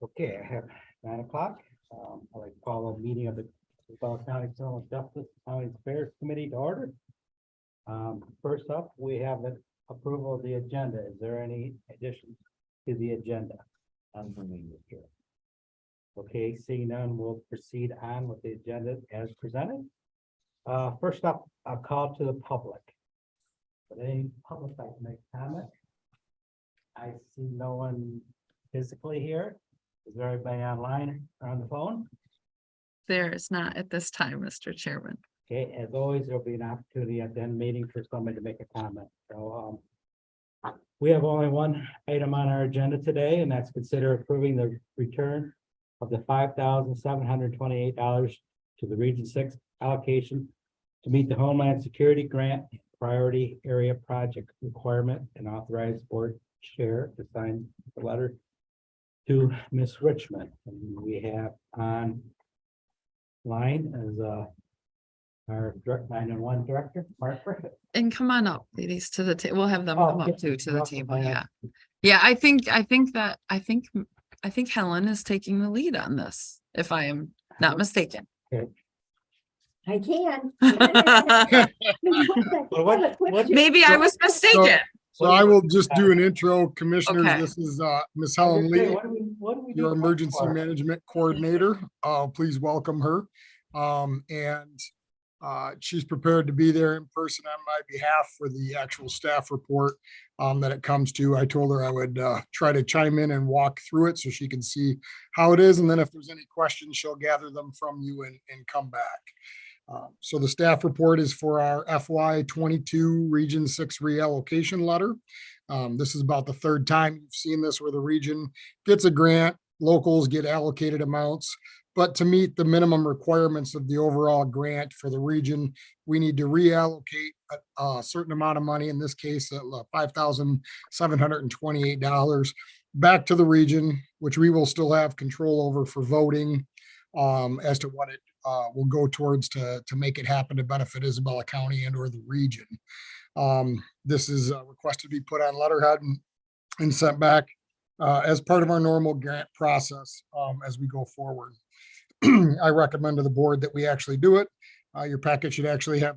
Okay, I have 9 o'clock. I'd like to call a meeting of the Bell County Civil Justice County Affairs Committee to order. First up, we have the approval of the agenda. Is there any additions to the agenda? None for me, Mr. Chair. Okay, seeing none, we'll proceed on with the agenda as presented. First up, a call to the public. Would any public like to make a comment? I see no one physically here. Is there anybody online or on the phone? There is not at this time, Mr. Chairman. Okay, as always, there'll be an opportunity at the end meeting for somebody to make a comment. So, we have only one item on our agenda today, and that's consider approving the return of the $5,728 to the Region 6 allocation to meet the Homeland Security Grant Priority Area Project requirement and authorize board chair to sign the letter to Ms. Richmond. And we have on line as our direct 911 director, Mark Griffith. And come on up, ladies, to the table. We'll have them Oh, come yeah, up to the welcome, table. Helen. Yeah. Yeah, I think Helen is taking the lead on this, if I am not mistaken. I can. Well, what- Maybe I was mistaken. So I will just do an intro, commissioners. Okay. This is Ms. Helen Lee, What do we do your emergency for? management coordinator. Please welcome her. She's prepared to be there in person on my behalf for the actual staff report that it comes to. I told her I would try to chime in and walk through it so she can see how it is. And then if there's any questions, she'll gather them from you and come back. So the staff report is for our FY 22 Region 6 reallocation letter. This is about the third time you've seen this where the region gets a grant, locals get allocated amounts. But to meet the minimum requirements of the overall grant for the region, we need to reallocate a certain amount of money, in this case, $5,728 back to the region, which we will still have control over for voting as to what it will go towards to make it happen to benefit Isabella County and or the region. This is requested to be put on letterhead and sent back as part of our normal grant process as we go forward. I recommend to the board that we actually do it. Your packet should actually have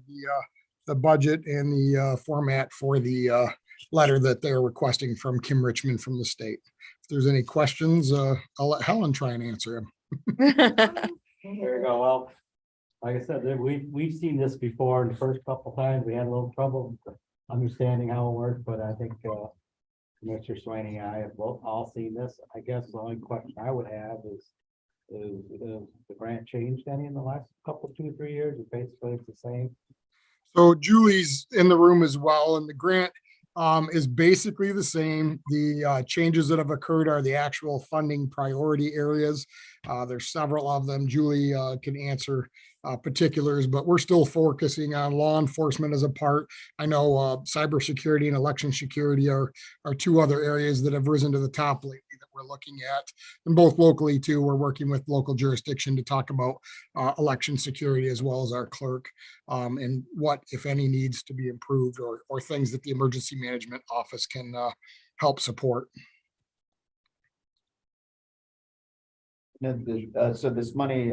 the budget and the format for the letter that they're requesting from Kim Richmond from the state. If there's any questions, I'll let Helen try and answer them. There you go. Well, like I said, we've seen this before. In the first couple times, we had a little trouble understanding how it worked, but I think Mr. Swaney and I have both all seen this. I guess the only question I would have is the grant changed any in the last couple, 2-3 years? Basically, it's the same. So Julie's in the room as well, and the grant is basically the same. The changes that have occurred are the actual funding priority areas. There's several of them. Julie can answer particulars, but we're still focusing on law enforcement as a part. I know cybersecurity and election security are two other areas that have risen to the top lately that we're looking at. And both locally too, we're working with local jurisdiction to talk about election security as well as our clerk and what, if any, needs to be improved or things that the emergency management office can help support. So this money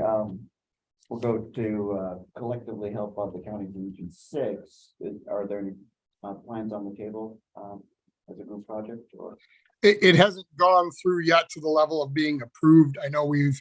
will go to collectively help out the county of Region 6. Are there any plans on the table as a group project or? It hasn't gone through yet to the level of being approved. I know we've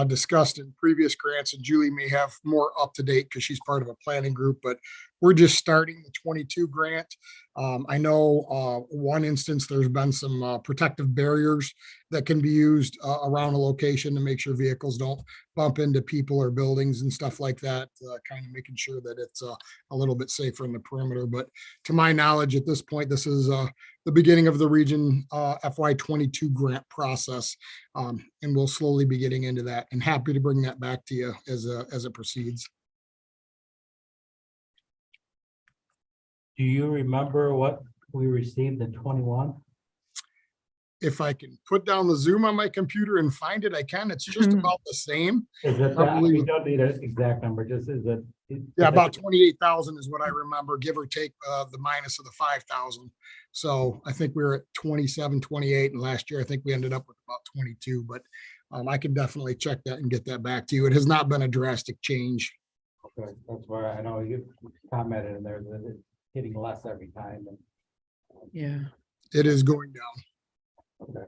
discussed in previous grants, and Julie may have more up to date because she's part of a planning group, but we're just starting the 22 grant. I know one instance, there's been some protective barriers that can be used around a location to make sure vehicles don't bump into people or buildings and stuff like that, kind of making sure that it's a little bit safer in the perimeter. But to my knowledge, at this point, this is the beginning of the region FY 22 grant process, and we'll slowly be getting into that, and happy to bring that back to you as it proceeds. Do you remember what we received in 21? if I can put down the Zoom on my computer and find it, I can. It's just Mhm. about the same. Is it, Probably- we don't need an exact number, just is it? Yeah, about 28,000 is what I remember, give or take, the minus of the 5,000. So I think we were at 27, 28, and last year I think we ended up with about 22, but I can definitely check that and get that back to you. It has not been a drastic change. Okay, that's where I know you commented in there that it's getting less every time and. Yeah. It is going down. Okay.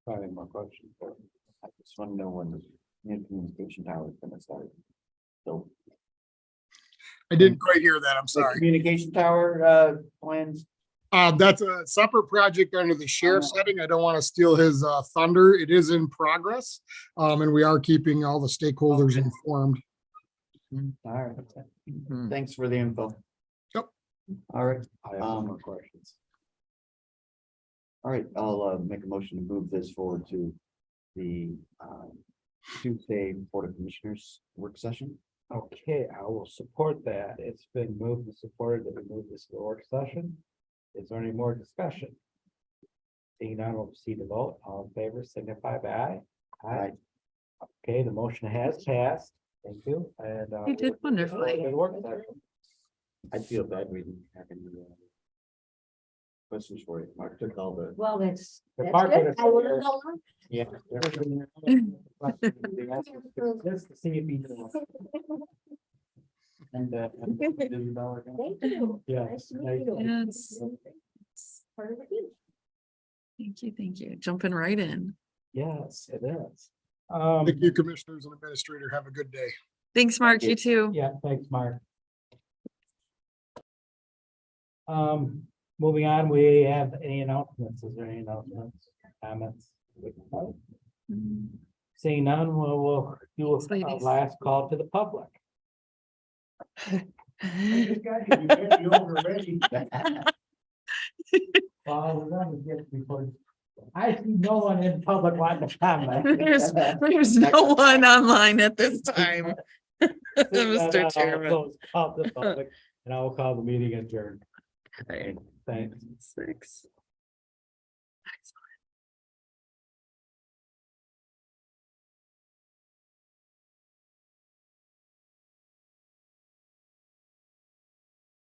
Probably more questions. but- I just want to know when the new communication tower is gonna start. So I didn't quite hear that. I'm the sorry. communication tower, plans, That's a separate project under the sheriff's heading. I don't want to steal his thunder. It is in progress. And we are keeping all the stakeholders informed. all right, Mhm. thanks for the info. Yep. All right, I have no more questions. all right, I'll make a motion to move this forward to the Tuesday Board of Commissioners work session. Okay, I will support that. It's been moved and supported that we move this to work session. Is there any more discussion? Seeing none, we'll proceed to vote. All in favor, signify by aye. Aye. Okay, the motion has passed. Thank you. And. You did wonderfully. Good work session. I feel bad we didn't have any questions for you. Mark took all the. Well, that's The good. part that I will is- go on. Yeah. Just to see if he. And, Thank you. Yeah. Nice to meet you. Yes. Part of the team. Thank you. Jumping right in. Yes, it is. Thank you, commissioners and administrator. Have a good day. Thanks, Mark. You too. Yeah, thanks, Mark. Moving on, we have any announcements? Is there any announcements, comments? Seeing none, we'll do a Ladies. last call to the public. Well, we're gonna get before- I see no one in public wanting to comment. There's no one online at this time. Seeing none, Mr. I'll Chairman. close call to the public, and I will call the meeting adjourned. Okay. Thanks. 6.